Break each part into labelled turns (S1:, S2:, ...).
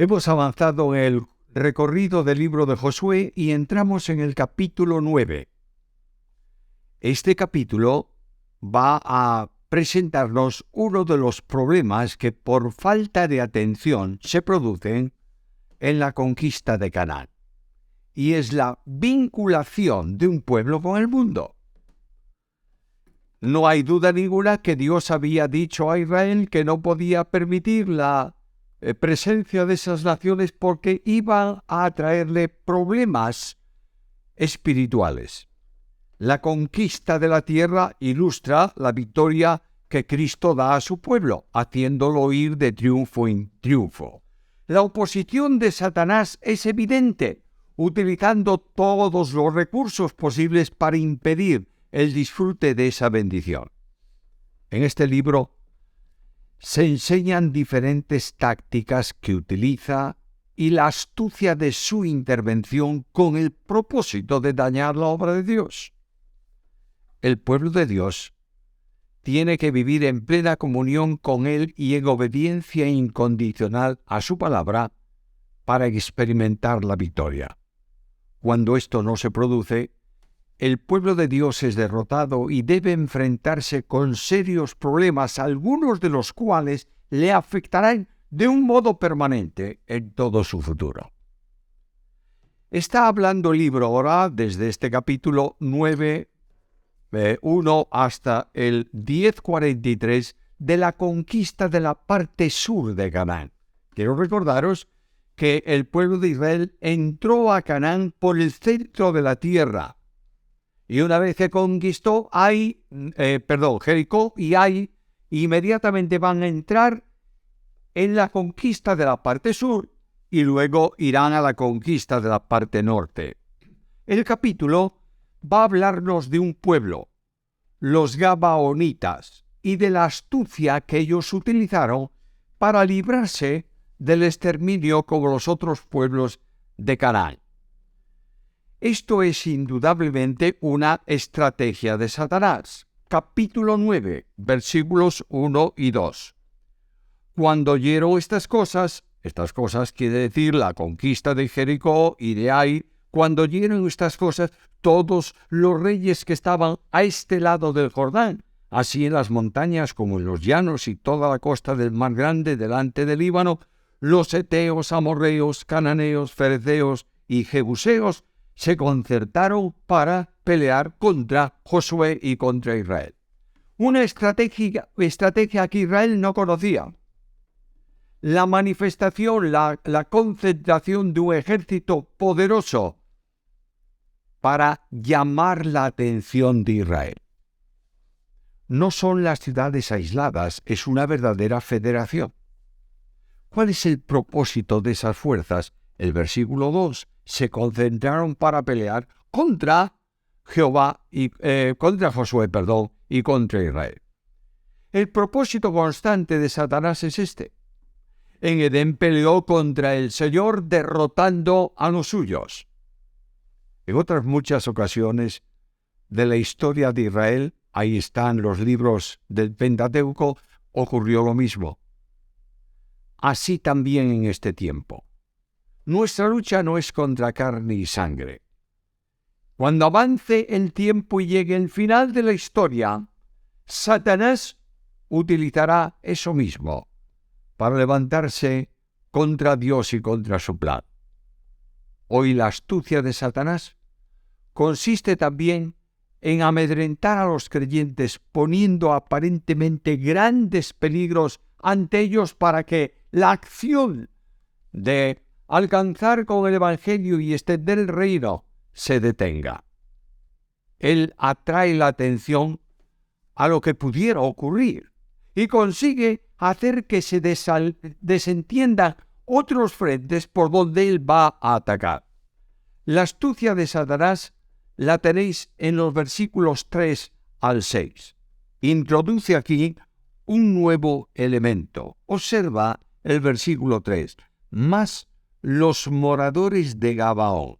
S1: Hemos avanzado en el recorrido del libro de Josué y entramos en el capítulo 9. Este capítulo va a presentarnos uno de los problemas que por falta de atención se producen en la conquista de Canaán, y es la vinculación de un pueblo con el mundo. No hay duda ninguna que Dios había dicho a Israel que no podía permitir la presencia de esas naciones porque iban a traerle problemas espirituales. La conquista de la tierra ilustra la victoria que Cristo da a su pueblo, haciéndolo ir de triunfo en triunfo. La oposición de Satanás es evidente, utilizando todos los recursos posibles para impedir el disfrute de esa bendición. En este libro se enseñan diferentes tácticas que utiliza y la astucia de su intervención con el propósito de dañar la obra de Dios. El pueblo de Dios tiene que vivir en plena comunión con Él y en obediencia incondicional a su palabra para experimentar la victoria. Cuando esto no se produce, el pueblo de Dios es derrotado y debe enfrentarse con serios problemas, algunos de los cuales le afectarán de un modo permanente en todo su futuro. Está hablando el libro ahora, desde este capítulo 9, 1 hasta el 10:43, de la conquista de la parte sur de Canaán. Quiero recordaros que el pueblo de Israel entró a Canaán por el centro de la tierra. Y una vez que conquistó Jericó, y ahí inmediatamente van a entrar en la conquista de la parte sur y luego irán a la conquista de la parte norte. El capítulo va a hablarnos de un pueblo, los Gabaonitas, y de la astucia que ellos utilizaron para librarse del exterminio como los otros pueblos de Canaán. Esto es indudablemente una estrategia de Satanás. Capítulo 9, versículos 1 y 2. Cuando oyeron estas cosas quiere decir la conquista de Jericó y de Ai, cuando oyeron estas cosas, todos los reyes que estaban a este lado del Jordán, así en las montañas como en los llanos y toda la costa del Mar Grande delante del Líbano, los heteos, amorreos, cananeos, fereceos y jebuseos, se concertaron para pelear contra Josué y contra Israel. Una estrategia que Israel no conocía. La manifestación, la concentración de un ejército poderoso para llamar la atención de Israel. No son las ciudades aisladas, es una verdadera federación. ¿Cuál es el propósito de esas fuerzas? El versículo 2. Se concentraron para pelear contra Josué y contra Israel. El propósito constante de Satanás es este. En Edén peleó contra el Señor derrotando a los suyos. En otras muchas ocasiones de la historia de Israel, ahí están los libros del Pentateuco, ocurrió lo mismo. Así también en este tiempo. Nuestra lucha no es contra carne y sangre. Cuando avance el tiempo y llegue el final de la historia, Satanás utilizará eso mismo para levantarse contra Dios y contra su plan. Hoy la astucia de Satanás consiste también en amedrentar a los creyentes, poniendo aparentemente grandes peligros ante ellos para que la acción de alcanzar con el Evangelio y extender el reino se detenga. Él atrae la atención a lo que pudiera ocurrir y consigue hacer que se desentiendan otros frentes por donde él va a atacar. La astucia de Satanás la tenéis en los versículos 3 al 6. Introduce aquí un nuevo elemento. Observa el versículo 3. Más los moradores de Gabaón.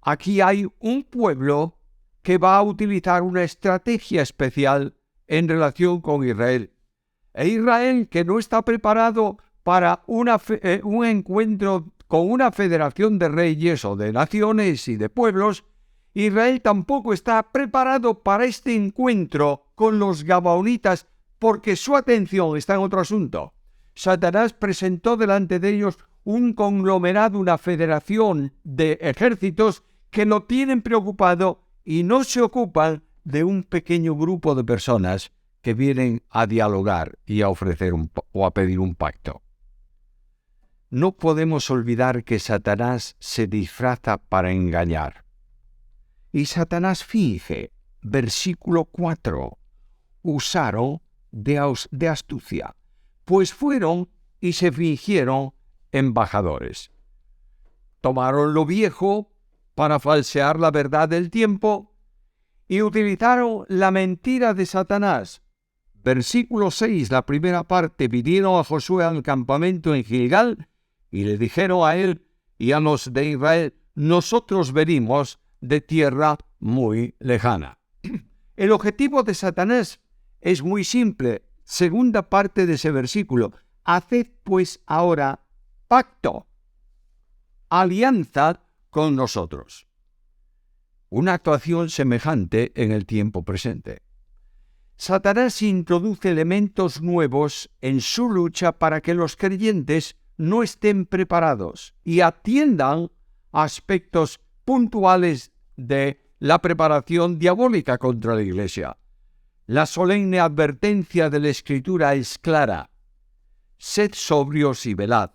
S1: Aquí hay un pueblo que va a utilizar una estrategia especial en relación con Israel. E Israel, que no está preparado para un encuentro con una federación de reyes o de naciones y de pueblos, Israel tampoco está preparado para este encuentro con los gabaonitas porque su atención está en otro asunto. Satanás presentó delante de ellos un conglomerado, una federación de ejércitos que lo tienen preocupado y no se ocupan de un pequeño grupo de personas que vienen a dialogar y a ofrecer o a pedir un pacto. No podemos olvidar que Satanás se disfraza para engañar. Y Satanás finge, versículo 4, usaron de astucia, pues fueron y se fingieron embajadores. Tomaron lo viejo para falsear la verdad del tiempo y utilizaron la mentira de Satanás. Versículo 6, la primera parte, vinieron a Josué al campamento en Gilgal y le dijeron a él y a los de Israel: nosotros venimos de tierra muy lejana. El objetivo de Satanás es muy simple. Segunda parte de ese versículo: haced pues ahora pacto, alianza con nosotros. Una actuación semejante en el tiempo presente. Satanás introduce elementos nuevos en su lucha para que los creyentes no estén preparados y atiendan aspectos puntuales de la preparación diabólica contra la Iglesia. La solemne advertencia de la Escritura es clara: sed sobrios y velad,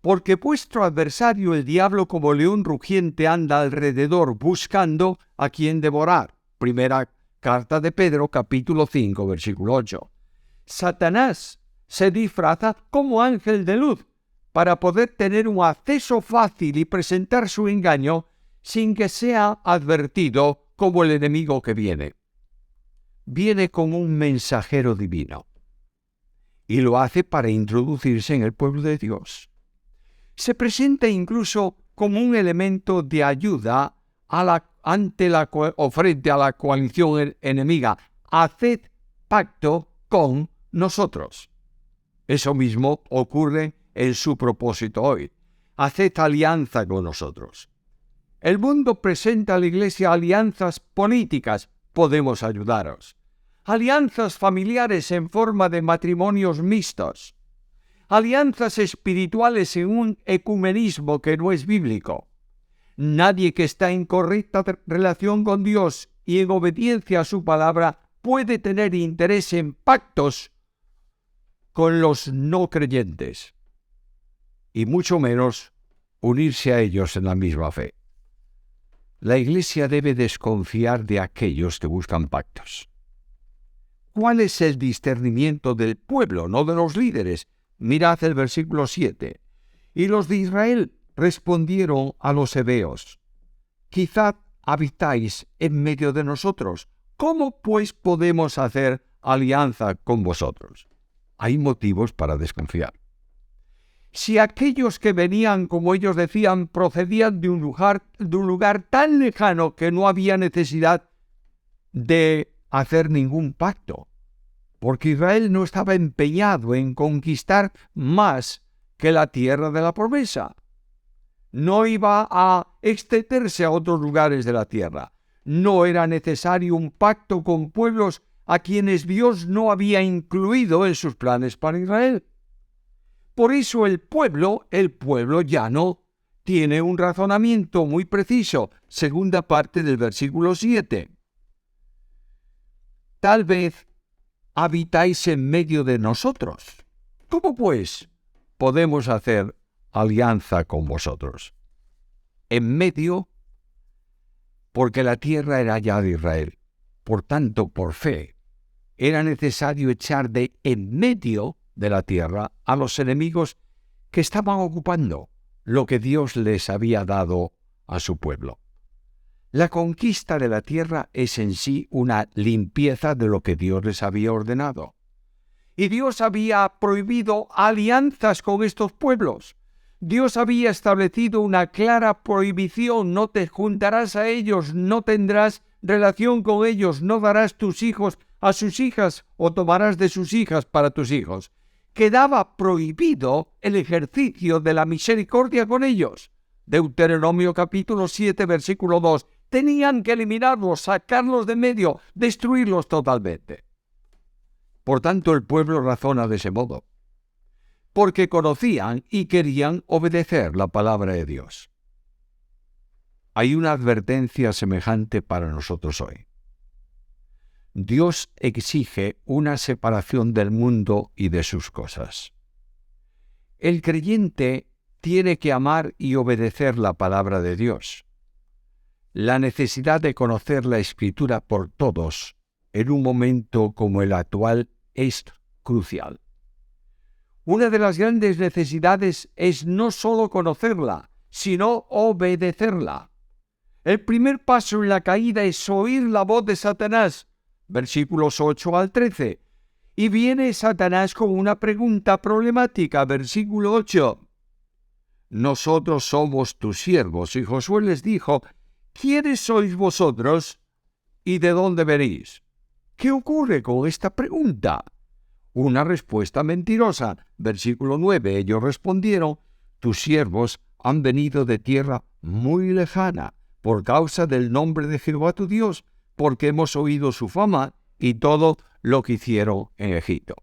S1: porque vuestro adversario el diablo como león rugiente anda alrededor buscando a quien devorar. Primera carta de Pedro, capítulo 5, versículo 8. Satanás se disfraza como ángel de luz para poder tener un acceso fácil y presentar su engaño sin que sea advertido como el enemigo que viene. Viene como un mensajero divino y lo hace para introducirse en el pueblo de Dios. Se presenta incluso como un elemento de ayuda frente a la coalición enemiga. Haced pacto con nosotros. Eso mismo ocurre en su propósito hoy. Haced alianza con nosotros. El mundo presenta a la Iglesia alianzas políticas. Podemos ayudaros. Alianzas familiares en forma de matrimonios mixtos. Alianzas espirituales en un ecumenismo que no es bíblico. Nadie que está en correcta relación con Dios y en obediencia a su palabra puede tener interés en pactos con los no creyentes, y mucho menos unirse a ellos en la misma fe. La Iglesia debe desconfiar de aquellos que buscan pactos. ¿Cuál es el discernimiento del pueblo, no de los líderes? Mirad el versículo 7. Y los de Israel respondieron a los heveos: quizá habitáis en medio de nosotros. ¿Cómo pues podemos hacer alianza con vosotros? Hay motivos para desconfiar. Si aquellos que venían, como ellos decían, procedían de un lugar tan lejano que no había necesidad de hacer ningún pacto, porque Israel no estaba empeñado en conquistar más que la tierra de la promesa. No iba a extenderse a otros lugares de la tierra. No era necesario un pacto con pueblos a quienes Dios no había incluido en sus planes para Israel. Por eso el pueblo llano, tiene un razonamiento muy preciso. Segunda parte del versículo 7. Tal vez habitáis en medio de nosotros. ¿Cómo pues podemos hacer alianza con vosotros? En medio, porque la tierra era ya de Israel. Por tanto, por fe, era necesario echar de en medio de la tierra a los enemigos que estaban ocupando lo que Dios les había dado a su pueblo. La conquista de la tierra es en sí una limpieza de lo que Dios les había ordenado. Y Dios había prohibido alianzas con estos pueblos. Dios había establecido una clara prohibición: no te juntarás a ellos, no tendrás relación con ellos, no darás tus hijos a sus hijas o tomarás de sus hijas para tus hijos. quedaba prohibido el ejercicio de la misericordia con ellos. Deuteronomio capítulo 7, versículo 2. Tenían que eliminarlos, sacarlos de medio, destruirlos totalmente. Por tanto, el pueblo razona de ese modo, porque conocían y querían obedecer la palabra de Dios. Hay una advertencia semejante para nosotros hoy. Dios exige una separación del mundo y de sus cosas. El creyente tiene que amar y obedecer la palabra de Dios. La necesidad de conocer la Escritura por todos en un momento como el actual es crucial. Una de las grandes necesidades es no solo conocerla, sino obedecerla. El primer paso en la caída es oír la voz de Satanás, versículos 8 al 13. Y viene Satanás con una pregunta problemática, versículo 8. Nosotros somos tus siervos. Y Josué les dijo, ¿quiénes sois vosotros y de dónde venís? ¿Qué ocurre con esta pregunta? Una respuesta mentirosa. Versículo 9. Ellos respondieron, tus siervos han venido de tierra muy lejana, por causa del nombre de Jehová tu Dios, porque hemos oído su fama y todo lo que hicieron en Egipto.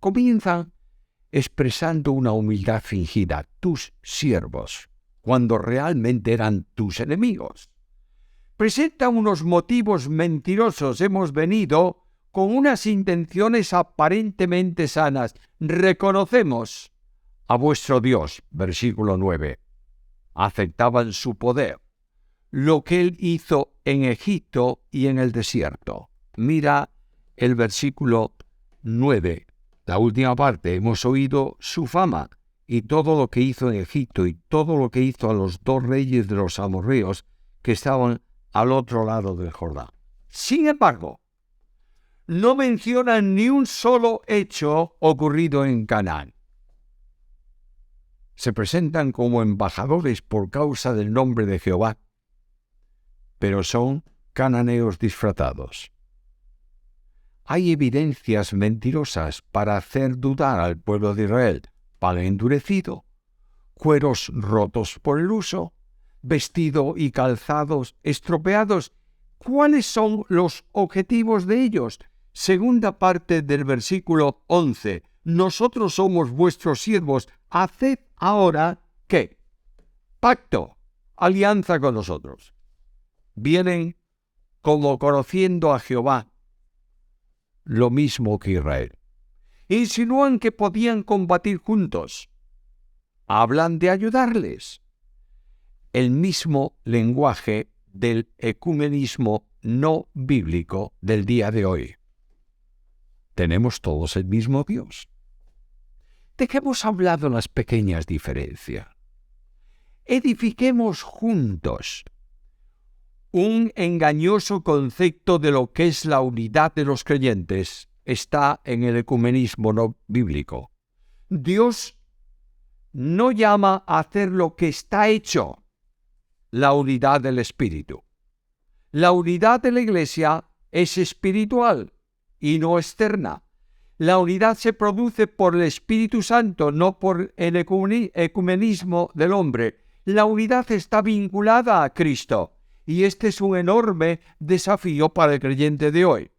S1: Comienzan expresando una humildad fingida, tus siervos, cuando realmente eran tus enemigos. Presenta unos motivos mentirosos. Hemos venido con unas intenciones aparentemente sanas. Reconocemos a vuestro Dios, versículo 9. Aceptaban su poder, lo que él hizo en Egipto y en el desierto. Mira el versículo 9, la última parte. Hemos oído su fama y todo lo que hizo en Egipto y todo lo que hizo a los dos reyes de los amorreos que estaban al otro lado del Jordán. Sin embargo, no mencionan ni un solo hecho ocurrido en Canaán. Se presentan como embajadores por causa del nombre de Jehová, pero son cananeos disfrazados. Hay evidencias mentirosas para hacer dudar al pueblo de Israel: pan endurecido, cueros rotos por el uso, vestido y calzados estropeados. ¿Cuáles son los objetivos de ellos? Segunda parte del versículo 11. Nosotros somos vuestros siervos. Haced ahora, ¿qué? Pacto, alianza con nosotros. Vienen como conociendo a Jehová, lo mismo que Israel. Insinúan que podían combatir juntos. Hablan de ayudarles. El mismo lenguaje del ecumenismo no bíblico del día de hoy. Tenemos todos el mismo Dios. Dejemos a un lado las pequeñas diferencias. Edifiquemos juntos. Un engañoso concepto de lo que es la unidad de los creyentes está en el ecumenismo no bíblico. Dios no llama a hacer lo que está hecho, la unidad del Espíritu. La unidad de la Iglesia es espiritual y no externa. La unidad se produce por el Espíritu Santo, no por el ecumenismo del hombre. La unidad está vinculada a Cristo. Y este es un enorme desafío para el creyente de hoy.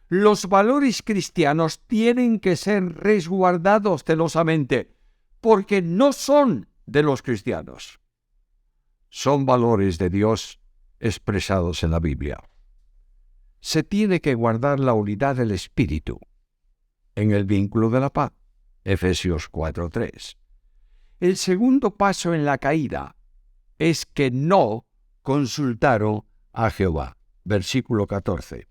S1: Los valores cristianos tienen que ser resguardados celosamente, porque no son de los cristianos. Son valores de Dios expresados en la Biblia. Se tiene que guardar la unidad del Espíritu en el vínculo de la paz. Efesios 4:3. El segundo paso en la caída es que no consultaron a Jehová. Versículo 14.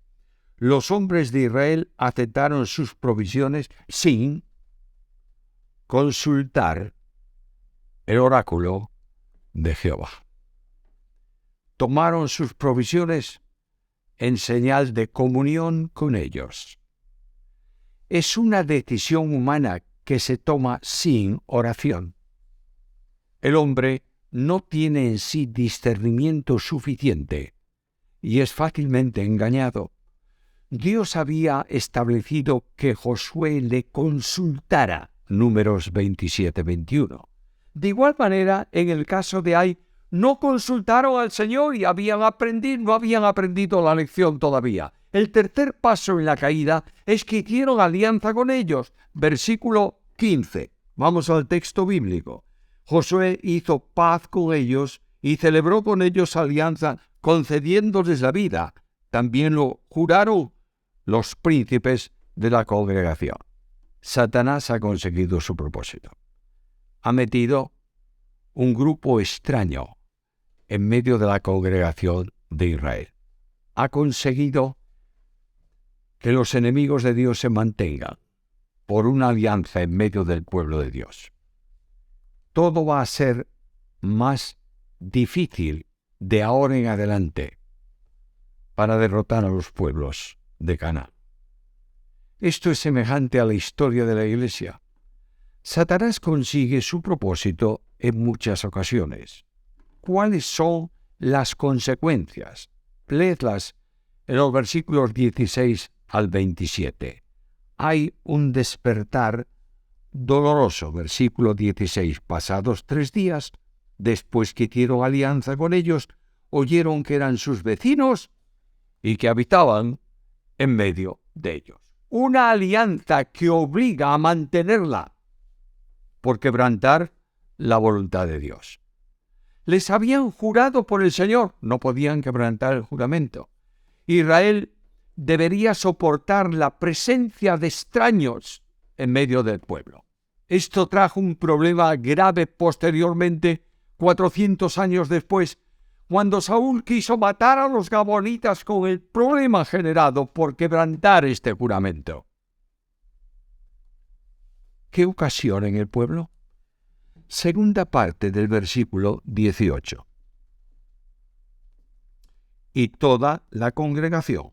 S1: Los hombres de Israel aceptaron sus provisiones sin consultar el oráculo de Jehová. Tomaron sus provisiones en señal de comunión con ellos. Es una decisión humana que se toma sin oración. El hombre no tiene en sí discernimiento suficiente y es fácilmente engañado. Dios había establecido que Josué le consultara, Números 27-21. De igual manera, en el caso de Ai, no consultaron al Señor y no habían aprendido la lección todavía. El tercer paso en la caída es que hicieron alianza con ellos. Versículo 15. Vamos al texto bíblico. Josué hizo paz con ellos y celebró con ellos alianza, concediéndoles la vida. También lo juraron los príncipes de la congregación. Satanás ha conseguido su propósito. Ha metido un grupo extraño en medio de la congregación de Israel. Ha conseguido que los enemigos de Dios se mantengan por una alianza en medio del pueblo de Dios. Todo va a ser más difícil de ahora en adelante para derrotar a los pueblos de Canaán. Esto es semejante a la historia de la Iglesia. Satanás consigue su propósito en muchas ocasiones. ¿Cuáles son las consecuencias? Leedlas en los versículos 16 al 27. Hay un despertar doloroso. Versículo 16. Pasados 3 días, después que hicieron alianza con ellos, oyeron que eran sus vecinos y que habitaban en medio de ellos. Una alianza que obliga a mantenerla por quebrantar la voluntad de Dios. Les habían jurado por el Señor, no podían quebrantar el juramento. Israel debería soportar la presencia de extraños en medio del pueblo. Esto trajo un problema grave posteriormente, 400 años después, cuando Saúl quiso matar a los gabonitas con el problema generado por quebrantar este juramento. ¿Qué ocasiona en el pueblo? Segunda parte del versículo 18. Y toda la congregación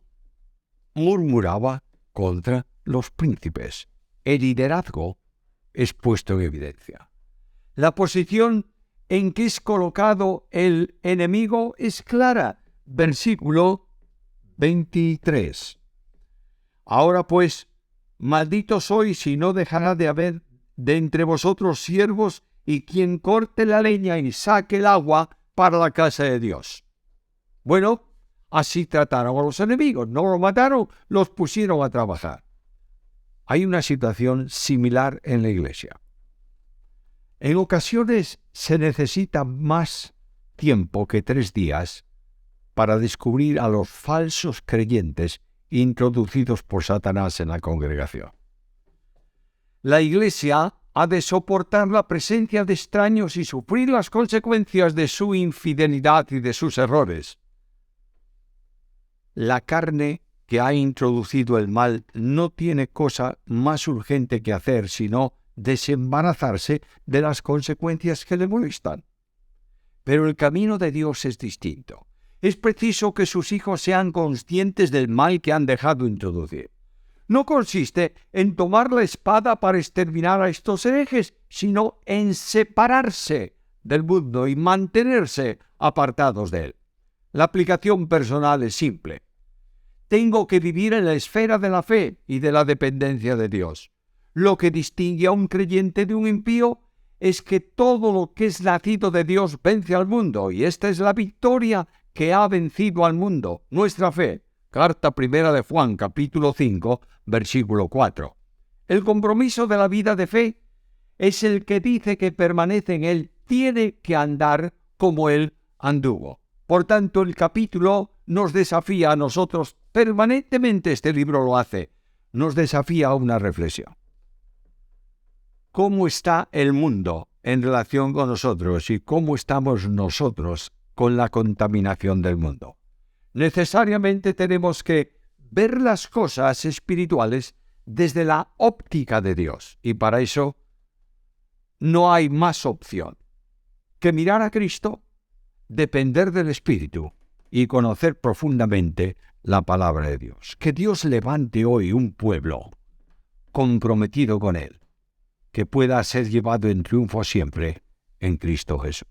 S1: murmuraba contra los príncipes. El liderazgo es puesto en evidencia. La posición en que es colocado el enemigo es clara. Versículo 23. Ahora pues, maldito sois y no dejará de haber de entre vosotros siervos y quien corte la leña y saque el agua para la casa de Dios. Bueno, así trataron a los enemigos, no los mataron, los pusieron a trabajar. Hay una situación similar en la Iglesia. En ocasiones se necesita más tiempo que 3 días para descubrir a los falsos creyentes introducidos por Satanás en la congregación. La Iglesia ha de soportar la presencia de extraños y sufrir las consecuencias de su infidelidad y de sus errores. La carne que ha introducido el mal no tiene cosa más urgente que hacer sino desembarazarse de las consecuencias que le molestan. Pero el camino de Dios es distinto. Es preciso que sus hijos sean conscientes del mal que han dejado introducir. No consiste en tomar la espada para exterminar a estos herejes, sino en separarse del mundo y mantenerse apartados de él. La aplicación personal es simple. Tengo que vivir en la esfera de la fe y de la dependencia de Dios. Lo que distingue a un creyente de un impío es que todo lo que es nacido de Dios vence al mundo, y esta es la victoria que ha vencido al mundo, nuestra fe. Carta primera de Juan, capítulo 5, versículo 4. El compromiso de la vida de fe es el que dice que permanece en él, tiene que andar como él anduvo. Por tanto, el capítulo nos desafía a nosotros permanentemente, este libro lo hace, nos desafía a una reflexión. ¿Cómo está el mundo en relación con nosotros y cómo estamos nosotros con la contaminación del mundo? Necesariamente tenemos que ver las cosas espirituales desde la óptica de Dios, y para eso no hay más opción que mirar a Cristo, depender del Espíritu y conocer profundamente la palabra de Dios. Que Dios levante hoy un pueblo comprometido con Él, que pueda ser llevado en triunfo siempre en Cristo Jesús.